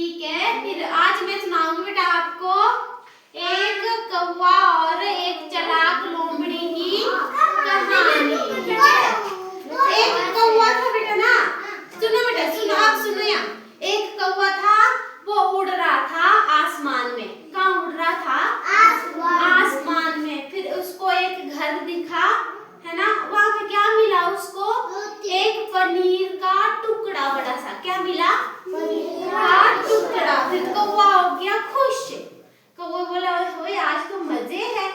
ठीक है, फिर आज मैं सुनाऊंगी बेटा आपको एक कौवा और एक चालाक लोमड़ी की कहानी। ठीक है, एक कौवा था बेटा ना, सुनो बेटा सुनो, आप सुनो यहाँ। एक कौवा था, वो उड़ रहा था आसमान में। कहाँ उड़ रहा था? आसमान में। फिर उसको एक घर दिखा, है ना, वहाँ पे क्या मिला उसको? एक पनीर का टुकड़ा, बड़ा सा। क्या मिला? पनीर का टुकड़ा। फिर कौवा हो गया खुश। कौवा बोला ओए आज तो मजे है,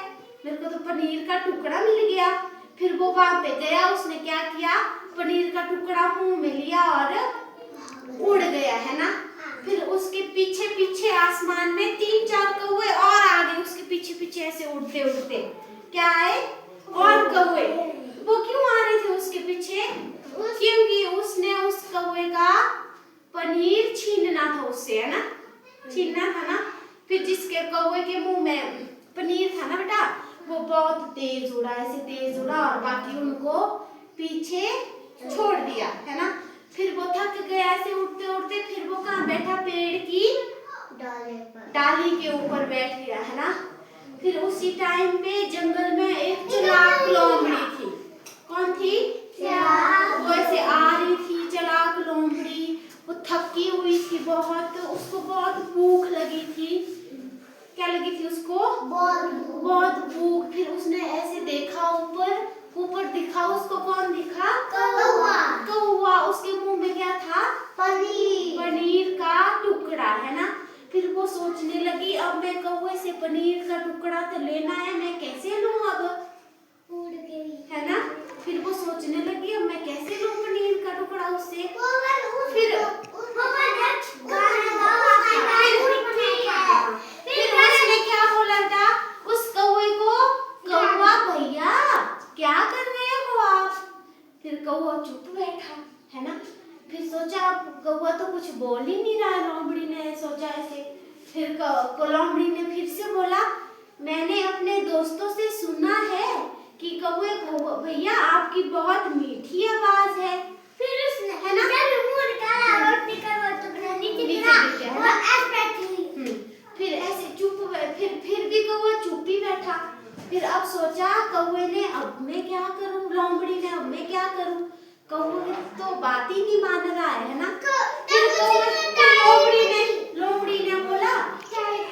मेरे को तो पनीर का टुकड़ा मिल गया। फिर वो वहां पे गया, उसने क्या किया? पनीर का टुकड़ा मुंह में लिया और उड़ गया, है ना। फिर उसके पीछे पीछे आसमान में 3-4 कौवे और आ गए उसके पीछे पीछे, ऐसे उड़ते उड़ते। क्या आए? और कौवे। वो क्यों आ रहे थे उसके पीछे? क्योंकि उसने उस कौवे का पनीर छीनना था उससे, है ना, छीनना था ना। फिर जिसके कौवे के मुंह में पनीर था ना बेटा, वो बहुत तेज उड़ा, ऐसे तेज उड़ा और बाकी उनको पीछे छोड़ दिया, है ना। फिर वो थक गया ऐसे उड़ते उड़ते, फिर वो कहाँ बैठा? पेड़ की डाली के ऊपर बैठ गया, है ना। फिर उसी टाइम पे जंगल में एक चालाक लोमड़ी थी। कौन थी? वो ऐसे आ रही थी चालाक लोमड़ी। वो थकी हुई थी बहुत, उसको बहुत भूख लगी थी। क्या लगी थी उसको? बहुत भूख। फिर उसने ऐसे देखा ऊपर, ऊपर दिखा उसको। कौन दिखा? कौवा। उसके मुंह में क्या था? पनीर का टुकड़ा, है ना। फिर वो सोचने लगी अब मैं कौवे से पनीर का टुकड़ा तो लेना है, मैं कैसे लूं अब? उड़ गई, है ना। फिर वो सोचने लगी अब मैं कैसे लूं पनीर का टुकड़ा उससे। फिर उसने क्या बोला था उस कौवे को? कौवा भैया क्या कर रहे हो आप? फिर कौवा चुप बैठा, है ना। फिर सोचा कौवा तो कुछ बोल ही नहीं रहा है, लोमड़ी ने सोचा ऐसे। फिर लोमड़ी ने फिर से बोला मैंने अपने दोस्तों से सुना है कि कौवे भैया आपकी बहुत मीठी आवाज है। फिर उसने, है ना, फिर ऐसे चुप, फिर भी कौवा चुप ही बैठा। फिर अब सोचा कौवे ने अब मैं क्या करूं, लोमड़ी ने अब मैं क्या करूं? कौवे तो बात ही नहीं मान रहा है ना। लोमड़ी ने बोला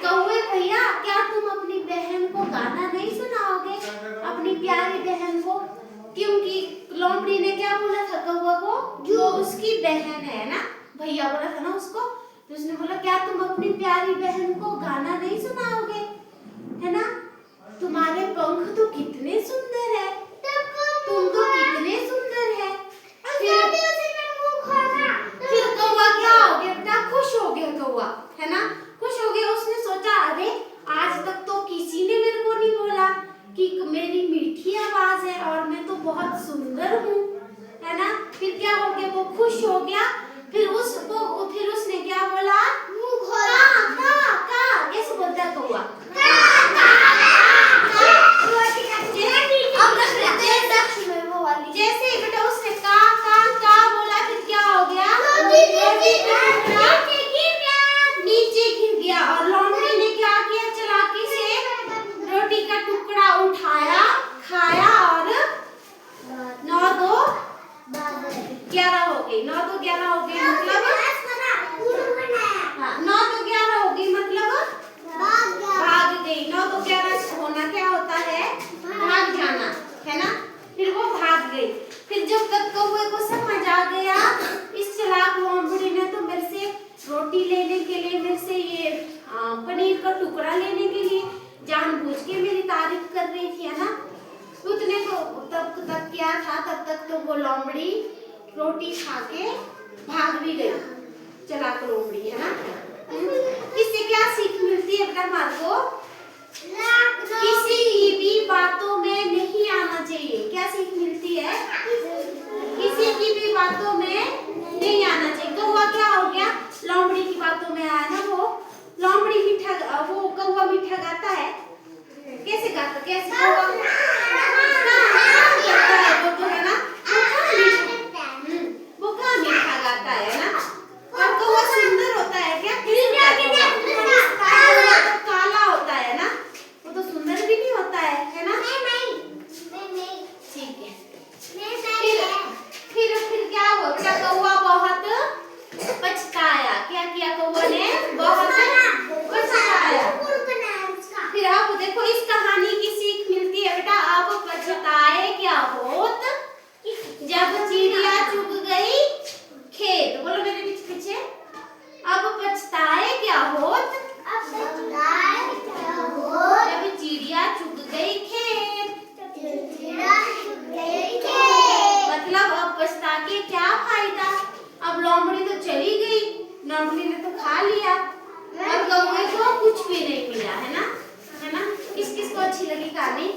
कौवे भैया क्या तुम अपनी बहन को गाना नहीं सुनाओगे, अपनी प्यारी बहन को? क्योंकि लोमड़ी ने क्या बोला था कौवा को? जो उसकी बहन है ना, भैया बोला था ना उसको। तो उसने बोला क्या तुम अपनी प्यारी बहन को गाना नहीं सुनाओगे, है ना। तुम्हारे पंख तो कितने सुंदर है, तुम तो कितने सुंदर है। फिर कौवा क्या हो गया बेटा? खुश हो गया कौवा, है ना, खुश हो गया। उसने सोचा अरे आज तक तो किसी ने मेरे को नहीं बोला कि मेरी मीठी आवाज है और मैं तो बहुत सुंदर हूँ, है ना। फिर क्या हो गया? वो खुश हो गया। फिर उसने क्या बोला? का कैसे बोलता है कौवा? जैसे बेटा उसने का बोला, फिर क्या हो गया? नीचे गिर गया। और लोमड़ी ने क्या किया? चालाकी से रोटी का टुकड़ा उठाया, खाया और 9-2-11 हो गई। 9-2-11 हो गई मतलब 9-2-11 हो गई मतलब भाग गई। 9-2-11 होना क्या होता है? भाग जाना, है ना। फिर वो भाग गई। फिर जब तक कौवे को समझ आ गया इस चालाक लोमड़ी ने तो मेरे से रोटी लेने के लिए, मेरे से ये पनीर का टुकड़ा लेने के लिए जानबूझ के मेरी तारीफ कर रही थी, है ना। उतने को तब तक क्या था, तब तक तो वो लोमड़ी रोटी खा के भाग भी गई, चालाक लोमड़ी, है ना। इससे क्या सीख मिलती है बेटा हमारे को? किसी भी बातों में नहीं आना चाहिए। क्या सीख मिलती है? किसी की भी बातों में नहीं आना चाहिए। कौवा क्या हो गया? लोमड़ी की बातों में आया ना। वो लोमड़ी मीठा, वो कौवा मीठा गाता है। कैसे गाता? कैसे कौवा गाता है? वो तो है ना, वो कहाँ मीठा गाता है ना। और कौवा सुंदर होता है क्या? की कहानी।